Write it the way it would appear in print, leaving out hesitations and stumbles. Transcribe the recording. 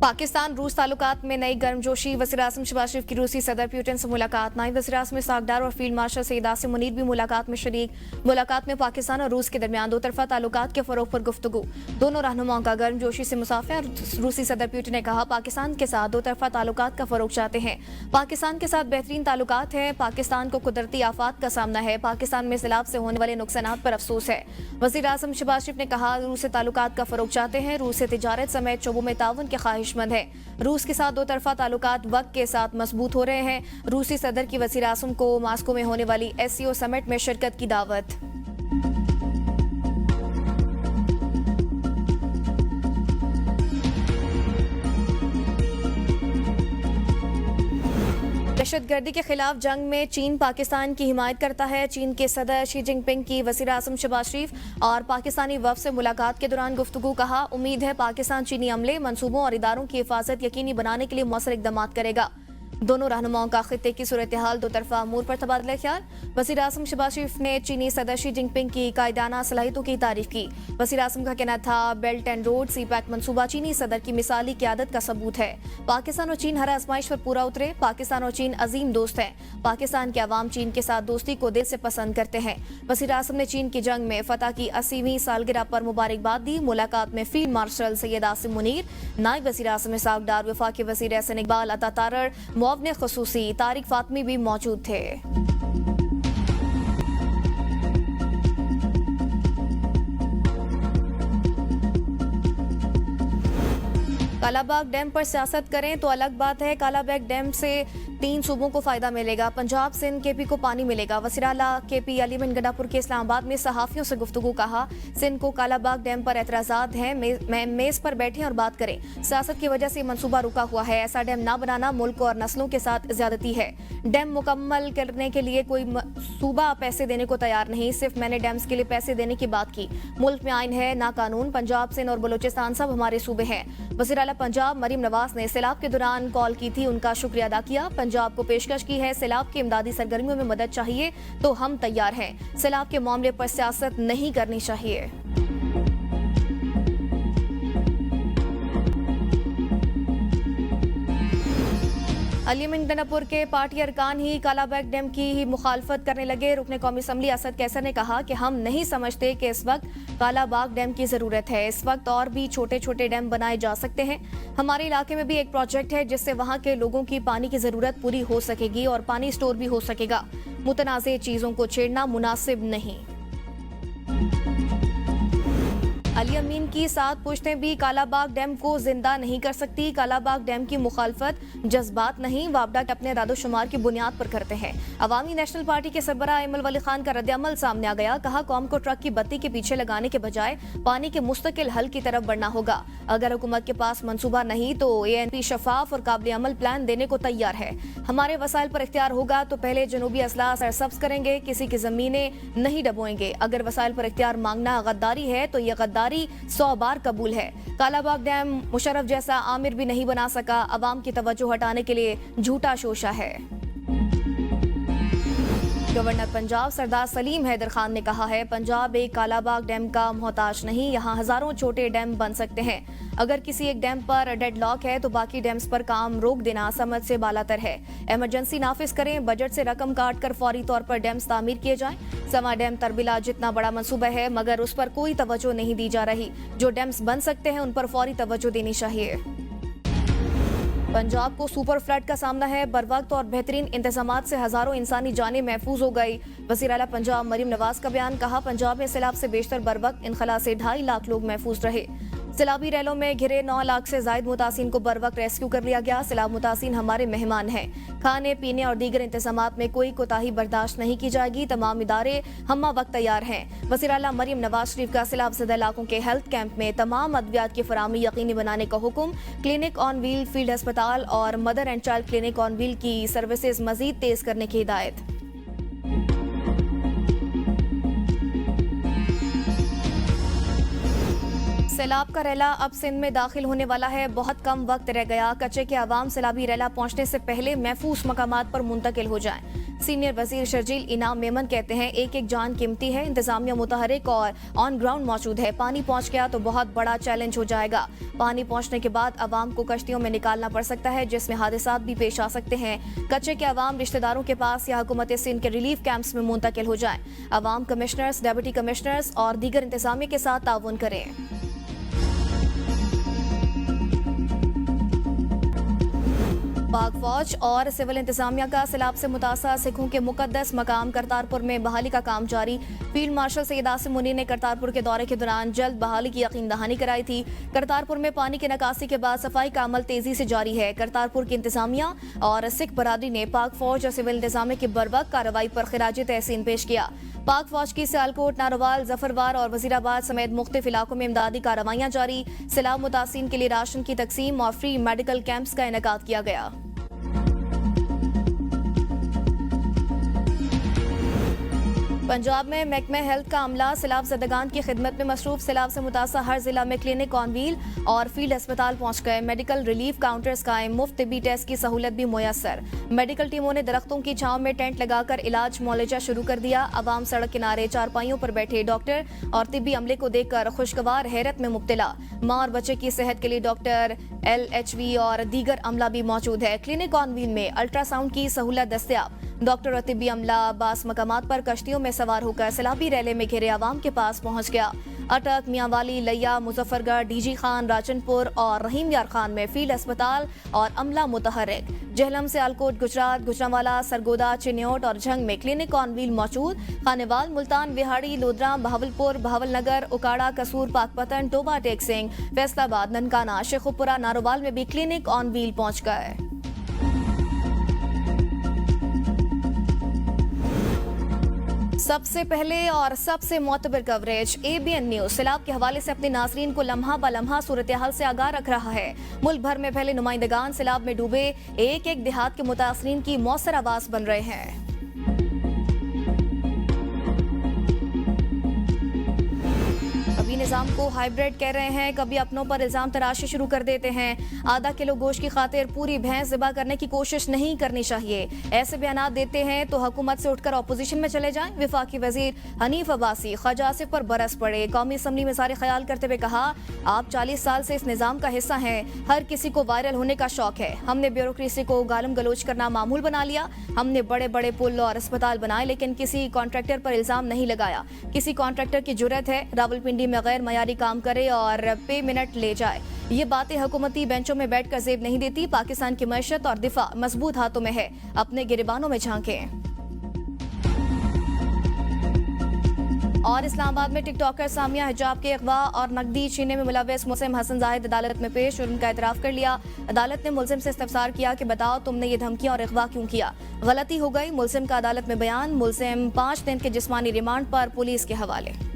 पाकिस्तान रूस ताल्लुकात में नई गर्मजोशी। वज़ीर-ए-आज़म शहबाज शरीफ की रूसी सदर पुतिन से मुलाकात। नायब वज़ीर-ए-आज़म इसहाक डार और फील्ड मार्शल सईद आसिम मुनीर भी मुलाकात में शरीक। मुलाकात में पाकिस्तान और रूस के दरमियान दो तरफा ताल्लुकात के फरोग पर गुफ्तगू। दोनों रहनुमाओं का गर्मजोशी से मुसाफिर। रूसी सदर पुतिन ने कहा, पाकिस्तान के साथ दो तरफा ताल्लुकात का फरोग चाहते हैं। पाकिस्तान के साथ बेहतरीन ताल्लुकात हैं। पाकिस्तान को कुदरती आफात का सामना है। पाकिस्तान में सैलाब से होने वाले नुकसानात पर अफसोस है। वज़ीर-ए-आज़म शहबाज शरीफ ने कहा, रूस से ताल्लुकात का फरोग चाहते हैं। रूस से तिजारत समेत शोबों में ताउन के ख्वाहिशमंद है। रूस के साथ दो तरफा ताल्लुकात वक्त के साथ मजबूत हो रहे हैं। रूसी सदर की वज़ीर-ए-आज़म को मास्को में होने वाली SCO समिट में शिरकत की दावत। दहशतगर्दी के खिलाफ जंग में चीन पाकिस्तान की हिमायत करता है। चीन के सदर शी जिनपिंग की वज़ीर-ए-आज़म शहबाज शरीफ और पाकिस्तानी वफ़द से मुलाकात के दौरान गुफ्तगू। कहा, उम्मीद है पाकिस्तान चीनी अमले, मनसूबों और इदारों की हिफाजत यकीनी बनाने के लिए मौसर इक़दाम करेगा। दोनों रहनुमाओं का खित्ते की सूरत हाल, दो तरफा अमूर पर तबादला ख्याल। वज़ीर-ए-आज़म शहबाज शरीफ ने चीनी सदर शी जिनपिंग की कायदाना सलाहियतों की तारीफ की। वज़ीर-ए-आज़म का कहना था, बेल्ट एंड रोड CPEC मनसूबा चीनी सदर की मिसाली क़यादत का सबूत है। पाकिस्तान और चीन हर आजमाइश पर पूरा उतरे। पाकिस्तान और चीन अजीम दोस्त हैं। पाकिस्तान के अवाम चीन के साथ दोस्ती को दिल से पसंद करते हैं। वज़ीर-ए-आज़म ने चीन की जंग में फतह की 80वीं सालगिरह पर मुबारकबाद दी। मुलाकात में फील्ड मार्शल सैयद आसिम मुनीर, नायब वज़ीर-ए-आज़म इसहाक डार, वफाकी वज़ीर एहसन इकबाल अता तारर, मुआवने ख़ुसूसी तारिक फातमी भी मौजूद थे। कालाबाग डैम पर सियासत करें तो अलग बात है। कालाबाग डैम से 3 सूबों को फायदा मिलेगा। पंजाब, सिंध, KP को पानी मिलेगा। वज़ीर आला KP अलीमन गंडापुर के इस्लामाबाद में सहाफियों से गुफ्तगू। कहा, सिंध को कालाबाग डैम पर एतराज़ात हैं, मेज पर बैठें और बात करें। सियासत की वजह से मंसूबा रुका हुआ है। ऐसा डैम ना बनाना मुल्क और नस्लों के साथ ज्यादती है। डैम मुकम्मल करने के लिए कोई सूबा पैसे देने को तैयार नहीं। सिर्फ मैंने डैम्स के लिए पैसे देने की बात की। मुल्क में आइन है ना कानून। पंजाब, सिंध और बलोचिस्तान सब हमारे सूबे हैं। वज़ीर आला पंजाब मरीम नवाज ने सैलाब के दौरान कॉल की थी, उनका शुक्रिया अदा किया। पंजाब को पेशकश की है, सैलाब की इमदादी सरगर्मियों में मदद चाहिए तो हम तैयार हैं। सैलाब के मामले पर सियासत नहीं करनी चाहिए। अलीमन गंडापुर के पार्टी अरकान ही कालाबाग डैम की ही मुखालफत करने लगे। रुकने कौमी असम्बली असद कैसर ने कहा कि हम नहीं समझते कि इस वक्त कालाबाग डैम की जरूरत है। इस वक्त और भी छोटे छोटे डैम बनाए जा सकते हैं। हमारे इलाके में भी एक प्रोजेक्ट है जिससे वहां के लोगों की पानी की जरूरत पूरी हो सकेगी और पानी स्टोर भी हो सकेगा। मुतनाज़े चीजों को छेड़ना मुनासिब नहीं। अली अमीन की 7 पुश्तें भी कालाबाग डैम को जिंदा नहीं कर सकती। कालाबाग डैम की मुखालफत जज्बात नहीं, वापडा के अपने रादोशुमार की बुनियाद पर करते हैं। अवामी नेशनल पार्टी के सरबराह अहमद वली खान का रद्द-ए-अमल सामने आ गया। कहा, कौम को ट्रक की बत्ती के पीछे लगाने के बजाय पानी के मुस्तकिल हल की तरफ बढ़ना होगा। अगर हुकूमत के पास मंसूबा नहीं तो ANP शफाफ और काबिल अमल प्लान देने को तैयार है। हमारे वसाइल पर इख्तियार होगा तो पहले जनूबी अजला सरसब्ज करेंगे, किसी की जमीनें नहीं डबोएंगे। अगर वसाइल पर इख्तियार मांगना गद्दारी है तो यह गद्दारी 100 बार कबूल है। कालाबाग डैम मुशर्रफ जैसा आमिर भी नहीं बना सका। अवाम की तवज्जो हटाने के लिए झूठा शोशा है। गवर्नर पंजाब सरदार सलीम हैदर खान ने कहा है, पंजाब एक कालाबाग डैम का मोहताज नहीं, यहाँ हजारों छोटे डैम बन सकते हैं। अगर किसी एक डैम पर डेडलॉक है तो बाकी डैम्स पर काम रोक देना समझ से बालातर है। इमरजेंसी नाफिज करें, बजट से रकम काट कर फौरी तौर पर डैम्स तामीर किए जाएं। सवा डैम तरबिला जितना बड़ा मंसूबा है मगर उस पर कोई तवज्जो नहीं दी जा रही। जो डैम्स बन सकते हैं उन पर फौरी तवज्जो देनी चाहिए। पंजाब को सुपर फ्लड का सामना है। बरवक्त और बेहतरीन इंतजामात से हजारों इंसानी जानें महफूज हो गई। वज़ीर आला पंजाब मरीम नवाज का बयान। कहा, पंजाब में सैलाब से बेशतर बरवक्त इनखला से 2.5 लाख लोग महफूज रहे। सैलाबी रैलों में घिरे 9 लाख से जायद मुतासिन को बरवक्त रेस्क्यू कर लिया गया। सैलाब मुतासिन हमारे मेहमान हैं। खाने पीने और दीगर इंतजामात में कोई कोताही बर्दाश्त नहीं की जाएगी। तमाम इदारे हम्मा वक्त तैयार हैं। वज़ीर आला मरीम नवाज शरीफ का सैलाब ज़दा इलाकों के हेल्थ कैंप में तमाम अद्वियात की फराहमी यकीनी बनाने का हुक्म। क्लिनिक ऑन व्हील, फील्ड अस्पताल और mother and child clinic on wheel की सर्विसेज मजीद तेज करने की हिदायत। सैलाब का रैला अब सिंध में दाखिल होने वाला है। बहुत कम वक्त रह गया। कच्चे के अवाम सैलाबी रैला पहुंचने से पहले महफूज मकामात पर मुंतकिल हो जाएं। सीनियर वजीर शर्जील इनाम मेमन कहते हैं, एक एक जान कीमती है। इंतजामिया मुतहरिक और ऑन ग्राउंड मौजूद है। पानी पहुंच गया तो बहुत बड़ा चैलेंज हो जाएगा। पानी पहुंचने के बाद अवाम को कश्तियों में निकालना पड़ सकता है, जिसमें हादसात भी पेश आ सकते हैं। कच्चे के अवाम रिश्तेदारों के पास या हुकूमत सिंध के रिलीफ कैंप्स में मुंतकिल हो जाएं। अवाम कमिश्नर्स, डिप्टी कमिश्नर्स और दीगर इंतजामिया के साथ ताउन करें। पाक फौज और सिविल इंतजामिया का सैलाब से मुतासर सिखों के मुकद्दस मकाम करतारपुर में बहाली का काम जारी। फील्ड मार्शल सैयद आसिम मुनीर ने करतारपुर के दौरे के दौरान जल्द बहाली की यकीन दहानी कराई थी। करतारपुर में पानी की निकासी के बाद सफाई का अमल तेजी से जारी है। करतारपुर की इंतजामिया और सिख बरादरी ने पाक फौज और सिविल इंतजामिया की बर्वक्त कार्रवाई पर खिराज तहसीन पेश किया। पाक फौज की सियालकोट, नारोवाल, जफरवार और वजीराबाद समेत मुख्तलिफ इलाकों में इमदादी कार्रवाइयां जारी। सैलाब मुतासिन के लिए राशन की तकसीम और फ्री मेडिकल कैंप्स का इनेकाद किया गया। पंजाब में महकमा हेल्थ का अमला सैलाब ज़दगान की खिदमत में मसरूफ। सैलाब से मुतासर हर जिला में क्लिनिक ऑन व्हील और फील्ड अस्पताल पहुंच गए। मेडिकल रिलीफ काउंटर्स कायम, मुफ्त तिब्बी टेस्ट की सहूलत भी मुयस्सर। मेडिकल टीमों ने दरख्तों की छांव में टेंट लगाकर इलाज मुआलजा शुरू कर दिया। अवाम सड़क किनारे चारपाइयों पर बैठे डॉक्टर और तिब्बी अमले को देखकर खुशगवार हैरत में मुब्तला। मां और बच्चे की सेहत के लिए डॉक्टर, LHV और दीगर अमला भी मौजूद है। क्लिनिक ऑन व्हील में अल्ट्रासाउंड की सहूलत दस्तयाब। डॉक्टर और तिब्बी अमला बास मकामात पर कश्तियों में सवार होकर सैलाबी रैले में घिरे अवाम के पास पहुंच गया। अटक, मियांवाली, लैया, मुजफ्फरगढ़, DG खान, राजनपुर और रहीम यार खान में फील्ड अस्पताल और अमला मुतहर्रिक। जहलम, सियालकोट, गुजरात, गुजरांवाला, सरगोदा, चिन्योट और झंग में क्लिनिक ऑन व्हील मौजूद। खानेवाल, मुल्तान, विहाड़ी, लोधरा, बहावलपुर, बहावलनगर, उकाड़ा, कसूर, पाकपतन, टोबा टेक सिंह, फैसलाबाद, ननकाना, शेखुपुरा, नारोवाल में भी क्लिनिक ऑन व्हील पहुंच गए। सबसे पहले और सबसे मोतबर कवरेज ABN न्यूज सैलाब के हवाले से अपने नाजरीन को लम्हा ब लम्हा सूरत हाल से आगाह रख रहा है। मुल्क भर में फैले नुमाइंदगान सैलाब में डूबे एक एक देहात के मुतासरीन की मौसर आवाज बन रहे हैं। कभी निजाम को हाइब्रिड कह रहे हैं, कभी अपनों पर इल्जाम तराशी शुरू कर देते हैं। आधा किलो गोश्त की खातिर पूरी भैंस ज़िबा करने की कोशिश नहीं करनी चाहिए। ऐसे बयानात देते हैं तो हुकूमत से उठकर अपोजिशन में चले जाएं। वफाकी वजीर हनीफ अब्बासी ख्वाजा आसिफ पर बरस पड़े। कौमी असम्बली में इज़हार ख्याल करते हुए कहा, आप 40 साल से इस निज़ाम का हिस्सा हैं। हर किसी को वायरल होने का शौक है। हमने ब्यूरोक्रेसी को गालम गलोच करना मामूल बना लिया। हमने बड़े बड़े पुल और अस्पताल बनाए, लेकिन किसी कॉन्ट्रैक्टर पर इल्जाम नहीं लगाया। किसी कॉन्ट्रैक्टर की जुर्रत है रावलपिंडी में गैर मयारी काम करे और पे मिनट ले जाए। ये बातें हुकूमती बेंचों में बैठकर जेब नहीं देती। पाकिस्तान की मैशत और दिफा मजबूत हाथों में है। अपने गिरबानों में झांकें। और इस्लामाबाद में टिकटॉकर सामिया हिजाब के अगवा और नकदी छीनने में मुलव्वस मुल्जिम हसन जाहिद अदालत में पेश। उनका एतराफ कर लिया। अदालत ने मुल्जिम से इस्तफसार किया कि बताओ तुमने ये धमकियां और अगवा क्यों किया। गलती हो गई। मुल्जिम का अदालत में बयान। मुल्जिम 5 दिन के जिस्मानी रिमांड पर पुलिस के हवाले।